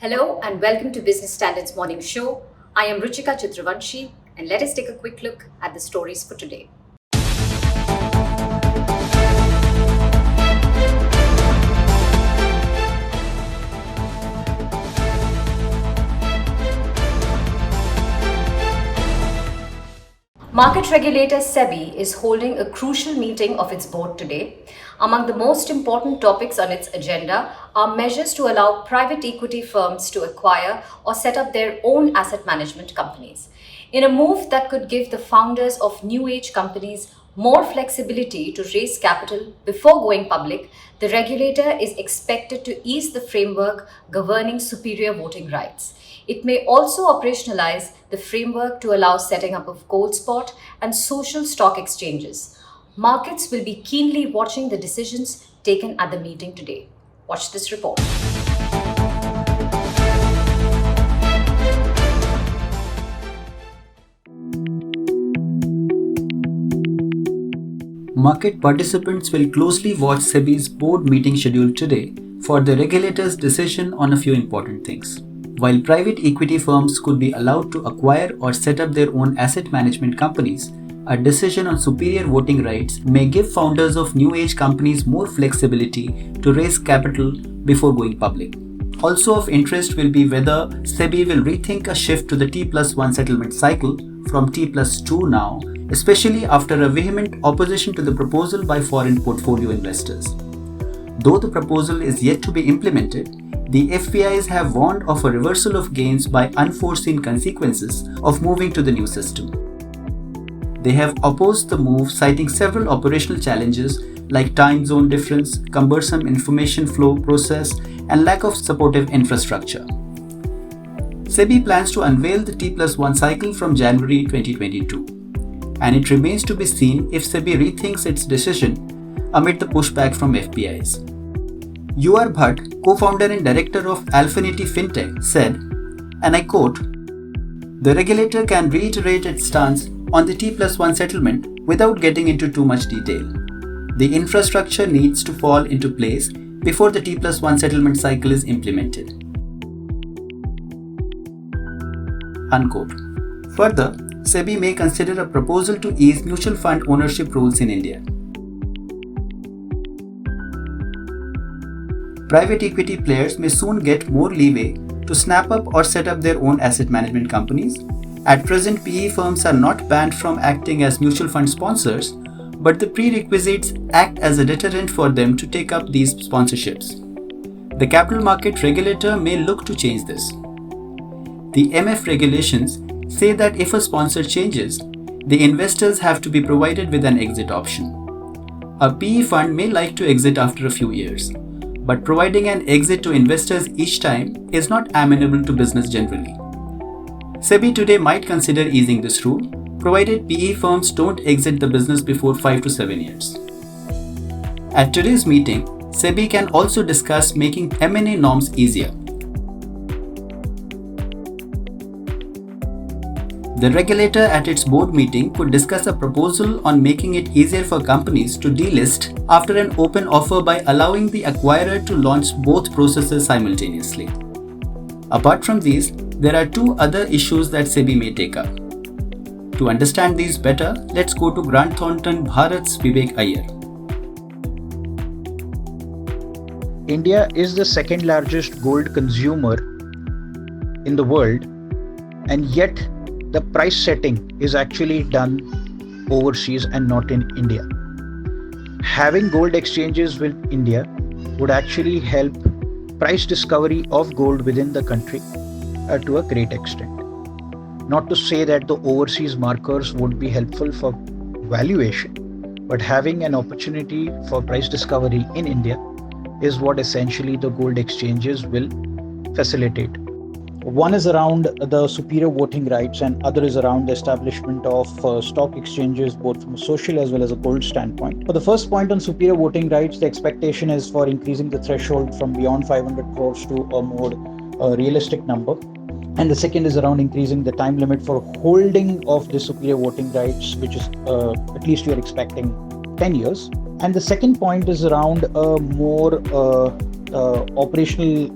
Hello and welcome to Business Standards Morning Show. I am Ruchika Chitravanshi and let us take a quick look at the stories for today. Market regulator SEBI is holding a crucial meeting of its board today. Among the most important topics on its agenda are measures to allow private equity firms to acquire or set up their own asset management companies. In a move that could give the founders of new age companies more flexibility to raise capital before going public, the regulator is expected to ease the framework governing superior voting rights. It may also operationalize the framework to allow setting up of gold spot and social stock exchanges. Markets will be keenly watching the decisions taken at the meeting today. Watch this report. Market participants will closely watch SEBI's board meeting scheduled today for the regulator's decision on a few important things. While private equity firms could be allowed to acquire or set up their own asset management companies, a decision on superior voting rights may give founders of new age companies more flexibility to raise capital before going public. Also of interest will be whether SEBI will rethink a shift to the T+1 settlement cycle from T+2 now, especially after a vehement opposition to the proposal by foreign portfolio investors. Though the proposal is yet to be implemented, the FPIs have warned of a reversal of gains by unforeseen consequences of moving to the new system. They have opposed the move, citing several operational challenges like time zone difference, cumbersome information flow process, and lack of supportive infrastructure. SEBI plans to unveil the T+1 cycle from January 2022, and it remains to be seen if SEBI rethinks its decision amid the pushback from FPIs. UR Bhatt, co-founder and director of Alphinity Fintech, said, and I quote, "The regulator can reiterate its stance on the T+1 settlement without getting into too much detail. The infrastructure needs to fall into place before the T+1 settlement cycle is implemented." Unquote. Further, SEBI may consider a proposal to ease mutual fund ownership rules in India. Private equity players may soon get more leeway to snap up or set up their own asset management companies. At present, PE firms are not banned from acting as mutual fund sponsors, but the prerequisites act as a deterrent for them to take up these sponsorships. The capital market regulator may look to change this. The MF regulations say that if a sponsor changes, the investors have to be provided with an exit option. A PE fund may like to exit after a few years, but providing an exit to investors each time is not amenable to business generally. SEBI today might consider easing this rule, provided PE firms don't exit the business before 5 to 7 years. At today's meeting, SEBI can also discuss making M&A norms easier. The regulator at its board meeting could discuss a proposal on making it easier for companies to delist after an open offer by allowing the acquirer to launch both processes simultaneously. Apart from these, there are two other issues that SEBI may take up. To understand these better, let's go to Grant Thornton Bharat's Vivek Iyer. India is the second largest gold consumer in the world, and yet the price setting is actually done overseas and not in India. Having gold exchanges with India would actually help price discovery of gold within the country to a great extent. Not to say that the overseas markers would be helpful for valuation, but having an opportunity for price discovery in India is what essentially the gold exchanges will facilitate. One is around the superior voting rights and other is around the establishment of stock exchanges, both from a social as well as a gold standpoint. For the first point on superior voting rights, the expectation is for increasing the threshold from beyond 500 crores to a more realistic number. And the second is around increasing the time limit for holding of the superior voting rights, which is at least we are expecting 10 years. And the second point is around a more operational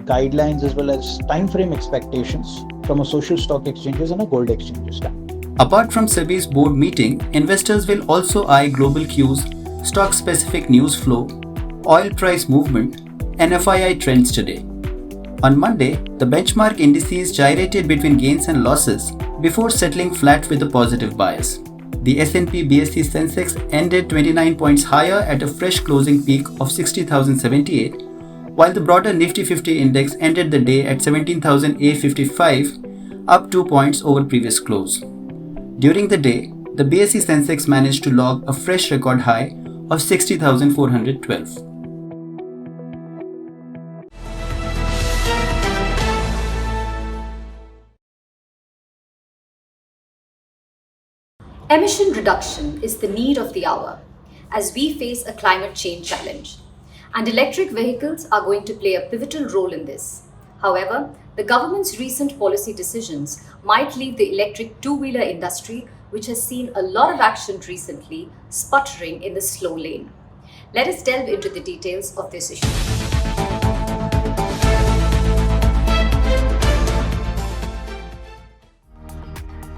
guidelines as well as time frame expectations from a social stock exchanges and a gold exchanges standpoint. Apart from SEBI's board meeting, investors will also eye global cues, stock-specific news flow, oil price movement, and FII trends today. On Monday, the benchmark indices gyrated between gains and losses before settling flat with a positive bias. The S&P BSE Sensex ended 29 points higher at a fresh closing peak of 60,078, while the broader Nifty 50 index ended the day at 17,855, up 2 points over previous close. During the day, the BSE Sensex managed to log a fresh record high of 60,412. Emission reduction is the need of the hour as we face a climate change challenge, and electric vehicles are going to play a pivotal role in this. However, the government's recent policy decisions might leave the electric two-wheeler industry, which has seen a lot of action recently, sputtering in the slow lane. Let us delve into the details of this issue.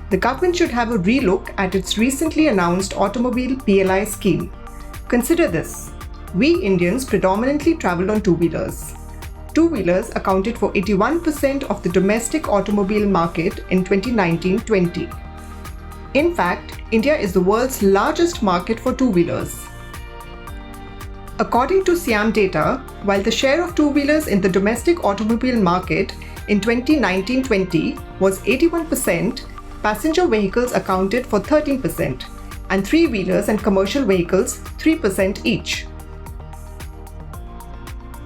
The government should have a relook at its recently announced automobile PLI scheme. Consider this. We Indians predominantly traveled on two-wheelers. Two-wheelers accounted for 81% of the domestic automobile market in 2019-20. In fact, India is the world's largest market for two-wheelers. According to SIAM data, while the share of two-wheelers in the domestic automobile market in 2019-20 was 81%, passenger vehicles accounted for 13% and three-wheelers and commercial vehicles 3% each.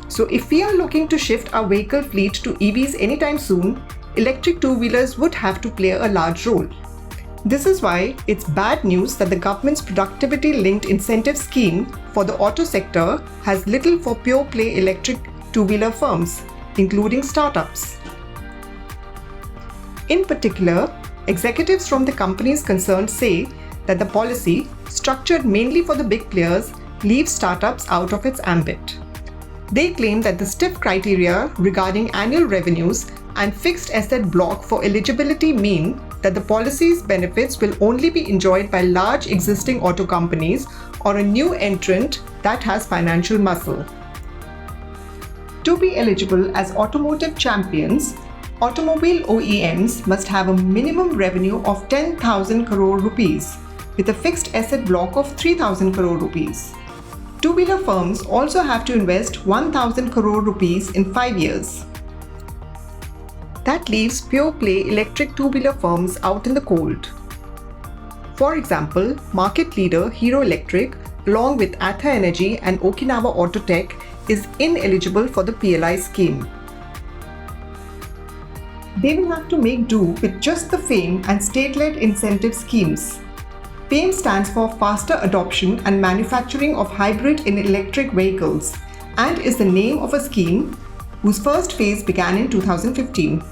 So if we are looking to shift our vehicle fleet to EVs anytime soon, electric two-wheelers would have to play a large role. This is why it's bad news that the government's productivity-linked incentive scheme for the auto sector has little for pure-play electric two-wheeler firms, including startups. In particular, executives from the companies concerned say that the policy, structured mainly for the big players, leaves startups out of its ambit. They claim that the stiff criteria regarding annual revenues and fixed asset block for eligibility mean that the policy's benefits will only be enjoyed by large existing auto companies or a new entrant that has financial muscle. To be eligible as automotive champions, automobile OEMs must have a minimum revenue of 10,000 crore rupees with a fixed asset block of 3,000 crore rupees. Two-wheeler firms also have to invest 1,000 crore rupees in 5 years. That leaves pure-play electric two-wheeler firms out in the cold. For example, market leader Hero Electric, along with Ather Energy and Okinawa Autotech, is ineligible for the PLI scheme. They will have to make do with just the FAME and state-led incentive schemes. FAME stands for Faster Adoption and Manufacturing of Hybrid and Electric Vehicles and is the name of a scheme whose first phase began in 2015.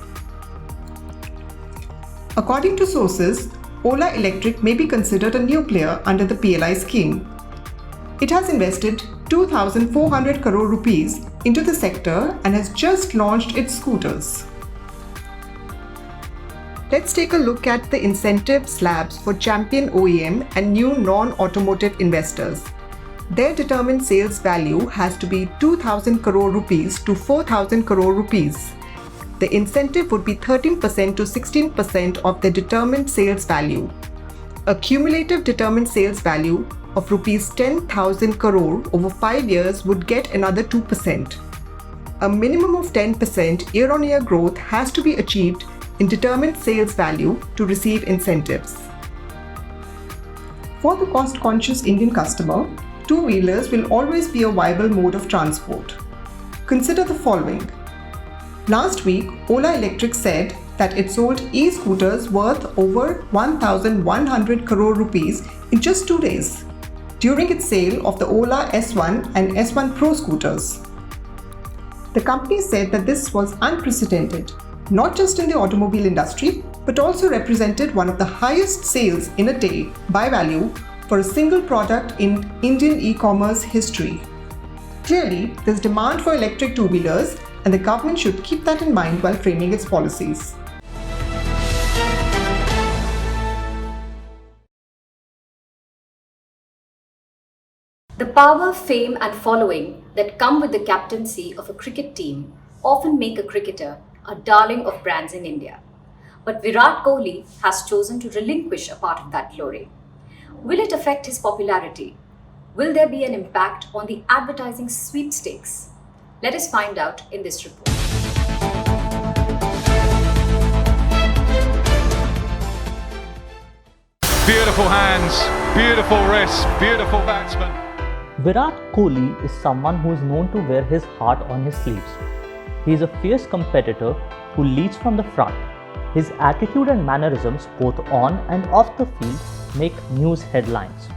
According to sources, Ola Electric may be considered a new player under the PLI scheme. It has invested 2,400 crore rupees into the sector and has just launched its scooters. Let's take a look at the incentive slabs for champion OEM and new non-automotive investors. Their determined sales value has to be 2,000 crore rupees to 4,000 crore rupees. The incentive would be 13% to 16% of the determined sales value. A cumulative determined sales value of rupees 10,000 crore over 5 years would get another 2%. A minimum of 10% year-on-year growth has to be achieved in determined sales value to receive incentives. For the cost-conscious Indian customer, two-wheelers will always be a viable mode of transport. Consider the following. Last week, Ola Electric said that it sold e-scooters worth over 1,100 crore rupees in just 2 days during its sale of the Ola S1 and S1 Pro scooters. The company said that this was unprecedented, not just in the automobile industry, but also represented one of the highest sales in a day by value for a single product in Indian e-commerce history. Clearly, there's demand for electric two-wheelers, and the government should keep that in mind while framing its policies. The power, fame, and following that come with the captaincy of a cricket team often make a cricketer a darling of brands in India. But Virat Kohli has chosen to relinquish a part of that glory. Will it affect his popularity? Will there be an impact on the advertising sweepstakes? Let us find out in this report. Beautiful hands, beautiful wrists, beautiful batsman. Virat Kohli is someone who is known to wear his heart on his sleeves. He is a fierce competitor who leads from the front. His attitude and mannerisms both on and off the field make news headlines.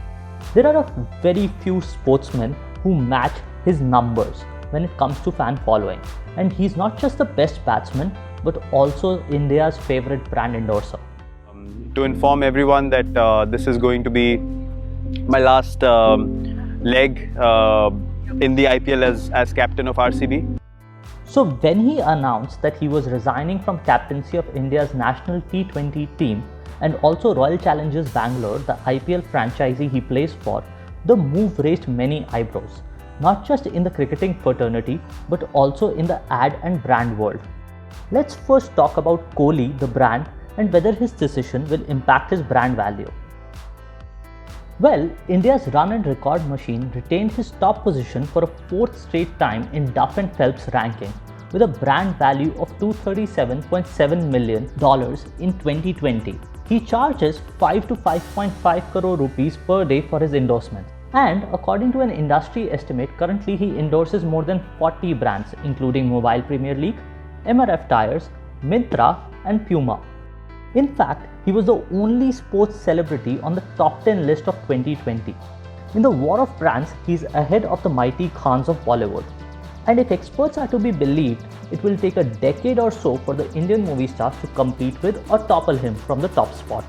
There are a very few sportsmen who match his numbers when it comes to fan following, and he's not just the best batsman but also India's favorite brand endorser. To inform everyone that this is going to be my last leg in the IPL as captain of RCB. So when he announced that he was resigning from captaincy of India's national T20 team and also Royal Challengers Bangalore, the IPL franchisee he plays for, the move raised many eyebrows, not just in the cricketing fraternity but also in the ad and brand world. Let's first talk about Kohli, the brand, and whether his decision will impact his brand value. Well, India's run and record machine retained his top position for a fourth straight time in Duff and Phelps ranking with a brand value of $237.7 million in 2020. He charges 5 to 5.5 crore rupees per day for his endorsement. And according to an industry estimate, currently he endorses more than 40 brands including Mobile Premier League, MRF Tires, Myntra and Puma. In fact, he was the only sports celebrity on the top 10 list of 2020. In the war of brands, he is ahead of the mighty Khans of Bollywood. And if experts are to be believed, it will take a decade or so for the Indian movie stars to compete with or topple him from the top spot.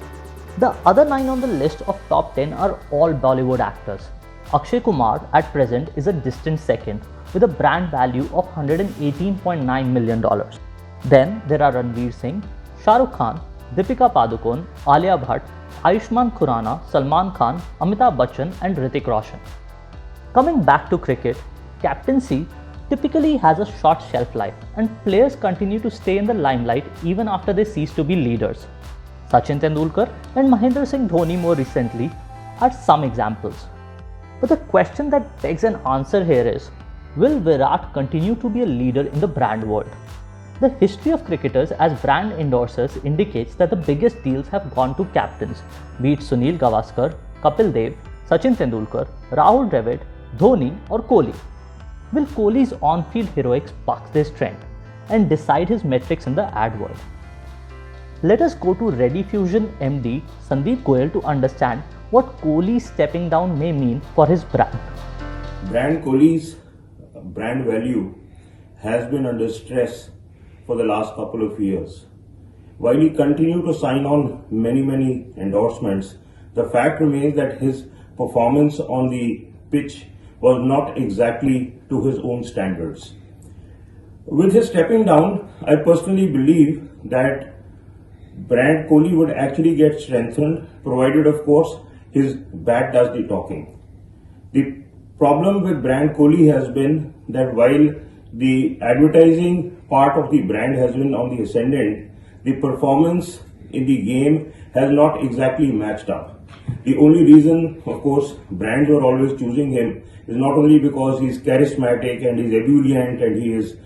The other 9 on the list of top 10 are all Bollywood actors. Akshay Kumar at present is a distant second with a brand value of $118.9 million. Then there are Ranveer Singh, Shah Rukh Khan, Deepika Padukone, Alia Bhatt, Ayushmann Khurrana, Salman Khan, Amitabh Bachchan and Hrithik Roshan. Coming back to cricket, captaincy typically has a short shelf life and players continue to stay in the limelight even after they cease to be leaders. Sachin Tendulkar and Mahendra Singh Dhoni more recently are some examples. But the question that begs an answer here is, will Virat continue to be a leader in the brand world? The history of cricketers as brand endorsers indicates that the biggest deals have gone to captains, be it Sunil Gavaskar, Kapil Dev, Sachin Tendulkar, Rahul Dravid, Dhoni or Kohli. Will Kohli's on-field heroics buck this trend and decide his metrics in the ad world? Let us go to Rediffusion MD Sandeep Goyal to understand what Kohli stepping down may mean for his brand. Brand Kohli's brand value has been under stress for the last couple of years. While he continued to sign on many endorsements, the fact remains that his performance on the pitch was not exactly to his own standards. With his stepping down, I personally believe that brand Kohli would actually get strengthened, provided of course his bat does the talking. The problem with brand Kohli has been that while the advertising part of the brand has been on the ascendant, the performance in the game has not exactly matched up. The only reason, of course, brands are always choosing him is not only because he's charismatic and he's ebullient and he is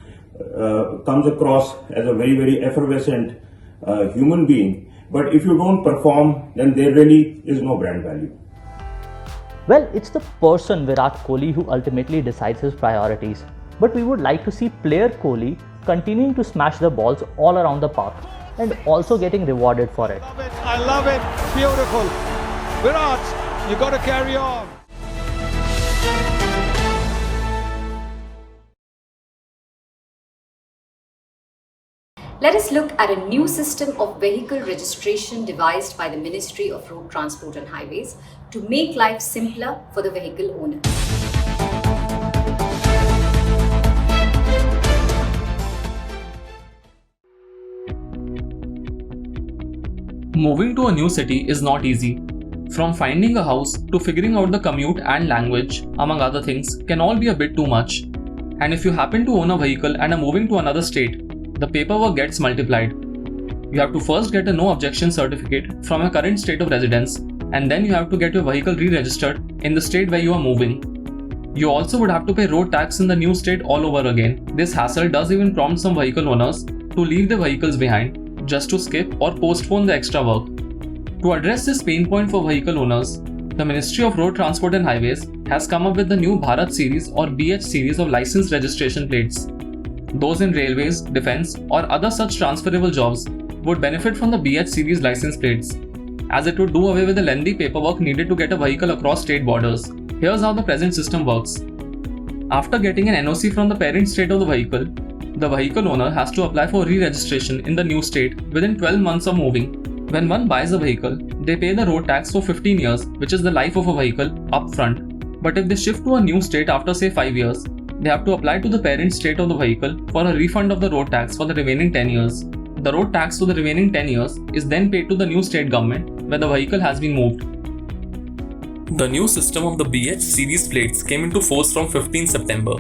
comes across as a very effervescent human being, but if you don't perform, then there really is no brand value. Well, it's the person Virat Kohli who ultimately decides his priorities. But we would like to see player Kohli continuing to smash the balls all around the park and also getting rewarded for it. I love it. Beautiful. Virat, you got to carry on. Let us look at a new system of vehicle registration devised by the Ministry of Road Transport and Highways to make life simpler for the vehicle owners. Moving to a new city is not easy. From finding a house to figuring out the commute and language, among other things, can all be a bit too much. And if you happen to own a vehicle and are moving to another state, the paperwork gets multiplied. You have to first get a no objection certificate from your current state of residence, and then you have to get your vehicle re-registered in the state where you are moving. You also would have to pay road tax in the new state all over again. This hassle does even prompt some vehicle owners to leave their vehicles behind just to skip or postpone the extra work. To address this pain point for vehicle owners, the Ministry of Road Transport and Highways has come up with the new Bharat series or BH series of license registration plates. Those in railways, defense, or other such transferable jobs would benefit from the BH series license plates, as it would do away with the lengthy paperwork needed to get a vehicle across state borders. Here's how the present system works. After getting an NOC from the parent state of the vehicle owner has to apply for re-registration in the new state within 12 months of moving. When one buys a vehicle, they pay the road tax for 15 years, which is the life of a vehicle, upfront. But if they shift to a new state after say 5 years, they have to apply to the parent state of the vehicle for a refund of the road tax for the remaining 10 years. The road tax for the remaining 10 years is then paid to the new state government where the vehicle has been moved. The new system of the BH series plates came into force from 15 September.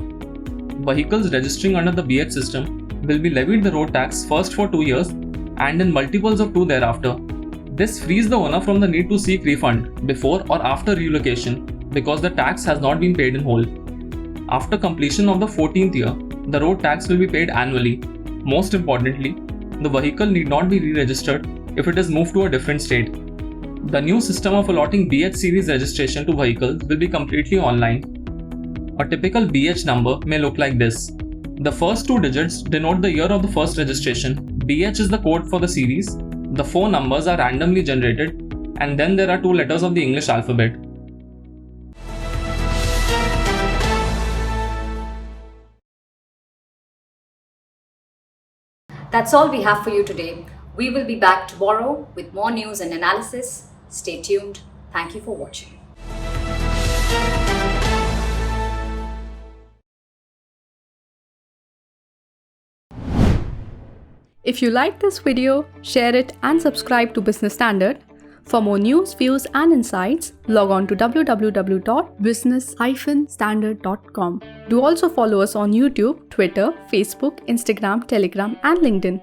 Vehicles registering under the BH system will be levied the road tax first for 2 years and in multiples of 2 thereafter. This frees the owner from the need to seek refund before or after relocation because the tax has not been paid in whole. After completion of the 14th year, the road tax will be paid annually. Most importantly, the vehicle need not be re-registered if it is moved to a different state. The new system of allotting BH series registration to vehicles will be completely online. A typical BH number may look like this. The first 2 digits denote the year of the first registration. BH is the code for the series. The 4 numbers are randomly generated, and then there are 2 letters of the English alphabet. That's all we have for you today. We will be back tomorrow with more news and analysis. Stay tuned. Thank you for watching. If you like this video, share it and subscribe to Business Standard. For more news, views and insights, log on to www.business-standard.com. Do also follow us on YouTube, Twitter, Facebook, Instagram, Telegram and LinkedIn.